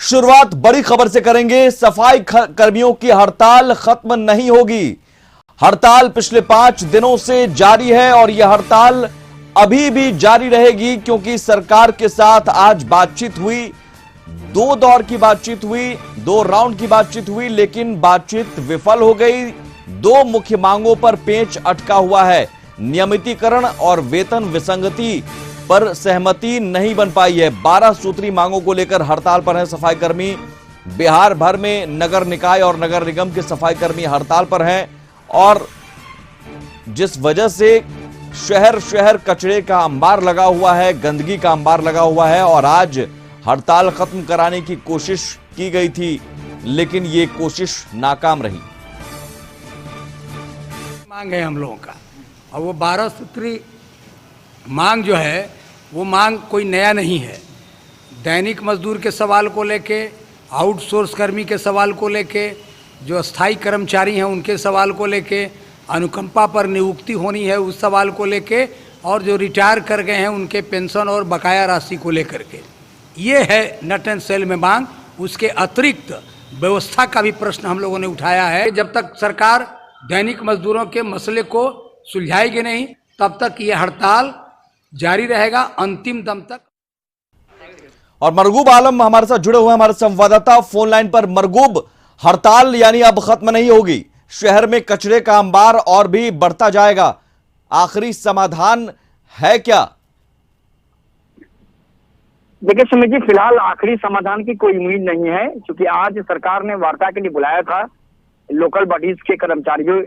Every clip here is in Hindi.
शुरुआत बड़ी खबर से करेंगे। सफाई कर्मियों की हड़ताल खत्म नहीं होगी। हड़ताल पिछले 5 दिनों से जारी है और यह हड़ताल अभी भी जारी रहेगी, क्योंकि सरकार के साथ आज बातचीत हुई। 2 दौर की बातचीत हुई, 2 राउंड की बातचीत हुई, लेकिन बातचीत विफल हो गई। 2 मुख्य मांगों पर पेंच अटका हुआ है। नियमितीकरण और वेतन विसंगति पर सहमति नहीं बन पाई है। 12 सूत्री मांगों को लेकर हड़ताल पर हैं सफाई कर्मी। बिहार भर में नगर निकाय और नगर निगम के सफाई कर्मी हड़ताल पर हैं और जिस वजह से शहर शहर कचरे का अंबार लगा हुआ है, गंदगी का अंबार लगा हुआ है और आज हड़ताल खत्म कराने की कोशिश की गई थी, लेकिन ये कोशिश नाकाम रही। मांग है हम लोगों का, और वो 12 सूत्री मांग जो है वो मांग कोई नया नहीं है। दैनिक मजदूर के सवाल को लेके, आउटसोर्स कर्मी के सवाल को लेके, जो अस्थाई कर्मचारी हैं उनके सवाल को लेके, अनुकंपा पर नियुक्ति होनी है उस सवाल को लेके, और जो रिटायर कर गए हैं उनके पेंशन और बकाया राशि को लेकर के, ये है नट एंड सेल में मांग। उसके अतिरिक्त व्यवस्था का भी प्रश्न हम लोगों ने उठाया है। जब तक सरकार दैनिक मजदूरों के मसले को सुलझाएगी नहीं, तब तक ये हड़ताल जारी रहेगा अंतिम दम तक। और मरगूब आलम हमारे साथ जुड़े हुए हैं, हमारे संवाददाता फोन लाइन पर। मरगूब, हड़ताल यानी अब खत्म नहीं होगी, शहर में कचरे का अंबार और भी बढ़ता जाएगा, आखिरी समाधान है क्या? देखिए सुमित जी, फिलहाल आखिरी समाधान की कोई उम्मीद नहीं है, क्योंकि आज सरकार ने वार्ता के लिए बुलाया था लोकल बॉडीज के कर्मचारियों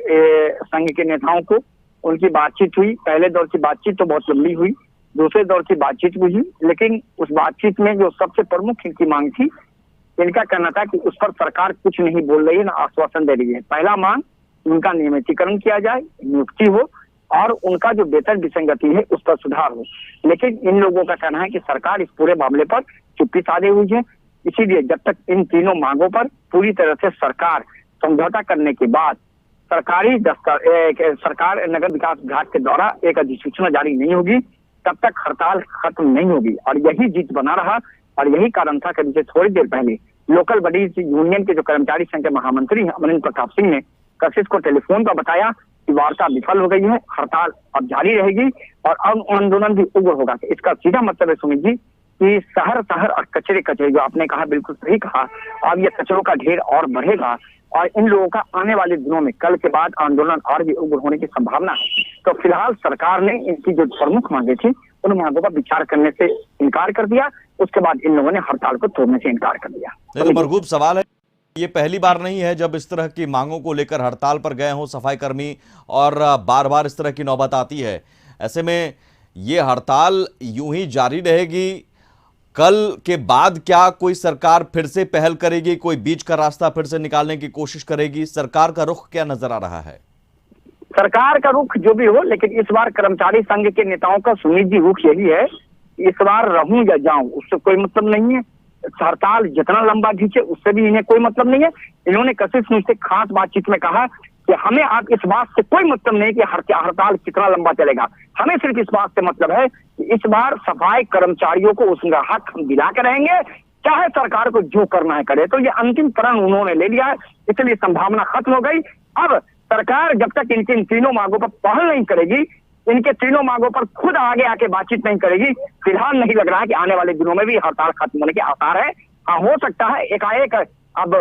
संघ के नेताओं को। उनकी बातचीत हुई। पहले दौर की बातचीत तो बहुत लंबी हुई, दूसरे दौर की बातचीत हुई, लेकिन उस बातचीत में जो सबसे प्रमुख इनकी मांग थी, इनका कहना था कि उस पर सरकार कुछ नहीं बोल रही है, ना आश्वासन दे रही है। पहला मांग, उनका नियमितीकरण किया जाए, नियुक्ति हो और उनका जो वेतन विसंगति है उस पर सुधार हो। लेकिन इन लोगों का कहना है कि सरकार इस पूरे मामले पर चुप्पी साधे हुई है। इसीलिए जब तक इन तीनों मांगों पर पूरी तरह से सरकार समझौता करने के बाद सरकार नगर विकास विभाग के द्वारा एक अधिसूचना जारी नहीं होगी, तब तक हड़ताल खत्म नहीं होगी। और यही जीत बना रहा और यही कारण था कि थोड़ी देर पहले लोकल बॉडीज यूनियन के जो कर्मचारी संघ के महामंत्री हैं अमरिंदर प्रताप सिंह ने कशिश को टेलीफोन पर बताया कि वार्ता विफल हो गई है, हड़ताल अब जारी रहेगी और अब आंदोलन भी उग्र होगा। इसका सीधा मतलब है सुमित जी कि शहर शहर और कचरे कचरे, जो आपने कहा बिल्कुल सही कहा, अब ये कचरों का ढेर और बढ़ेगा और इन लोगों का आने वाले दिनों में कल के बाद आंदोलन और भी उग्र होने की संभावना है। तो फिलहाल सरकार ने इनकी जो प्रमुख मांगे थी उन मांगों पर विचार करने से इनकार कर दिया। उसके बाद इन लोगों ने हड़ताल को तोड़ने से इनकार कर दिया। तो मरगूब, सवाल है, ये पहली बार नहीं है जब इस तरह की मांगों को लेकर हड़ताल पर गए हों सफाई कर्मी और बार बार इस तरह की नौबत आती है। ऐसे में ये हड़ताल यूं ही जारी रहेगी, कल के बाद क्या कोई सरकार फिर से पहल करेगी, कोई बीच का रास्ता फिर से निकालने की कोशिश करेगी? सरकार का रुख क्या नजर आ रहा है? सरकार का रुख जो भी हो, लेकिन इस बार कर्मचारी संघ के नेताओं का सुमित जी रुख यही है, इस बार रहूं या जाऊं उससे कोई मतलब नहीं है। हड़ताल जितना लंबा खींचे उससे भी इन्हें कोई मतलब नहीं है। इन्होंने कशिश मुझसे खास बातचीत में कहा कि हमें आप इस बात से कोई मतलब नहीं कि हड़ताल कितना लंबा चलेगा, हमें सिर्फ इस बात से मतलब है कि इस बार सफाई कर्मचारियों को उसका हक हम दिला के रहेंगे, चाहे सरकार को जो करना है करे। तो ये अंतिम प्रण उन्होंने ले लिया है, इसलिए संभावना खत्म हो गई। अब सरकार जब तक इनकी इन तीनों मांगों पर पहल नहीं करेगी, इनके तीनों मांगों पर खुद आगे आके बातचीत नहीं करेगी, फिलहाल नहीं लग रहा है कि आने वाले दिनों में भी हड़ताल खत्म होने के आसार है। हाँ, हो सकता है एकाएक अब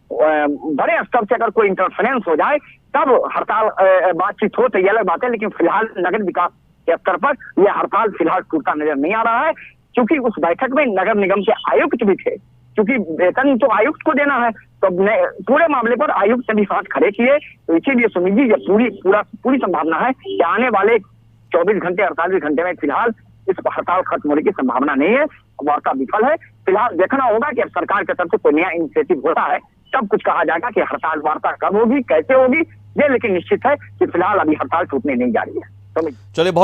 बड़े स्तर से अगर कोई इंटरफेरेंस हो जाए तब हड़ताल बातचीत हो तो ये अलग बात है, लेकिन फिलहाल नगर विकास के स्तर पर यह हड़ताल फिलहाल टूटता नजर नहीं आ रहा है, क्योंकि उस बैठक में नगर निगम के आयुक्त भी थे। क्योंकि वेतन तो आयुक्त को देना है, तो पूरे मामले पर आयुक्त ने भी हाथ खड़े किए। तो इसीलिए सुमित जी ये पूरी संभावना है कि आने वाले 24 घंटे 48 घंटे में फिलहाल इस हड़ताल खत्म होने की संभावना नहीं है। वार्ता विफल है। फिलहाल देखना होगा कि अब सरकार की तरफ से कोई नया इनिशिएटिव होता है तब कुछ कहा जाएगा कि हड़ताल वार्ता कब होगी, कैसे होगी, ये लेकिन निश्चित है कि फिलहाल अभी हड़ताल टूटने नहीं जा रही है। चलिए, बहुत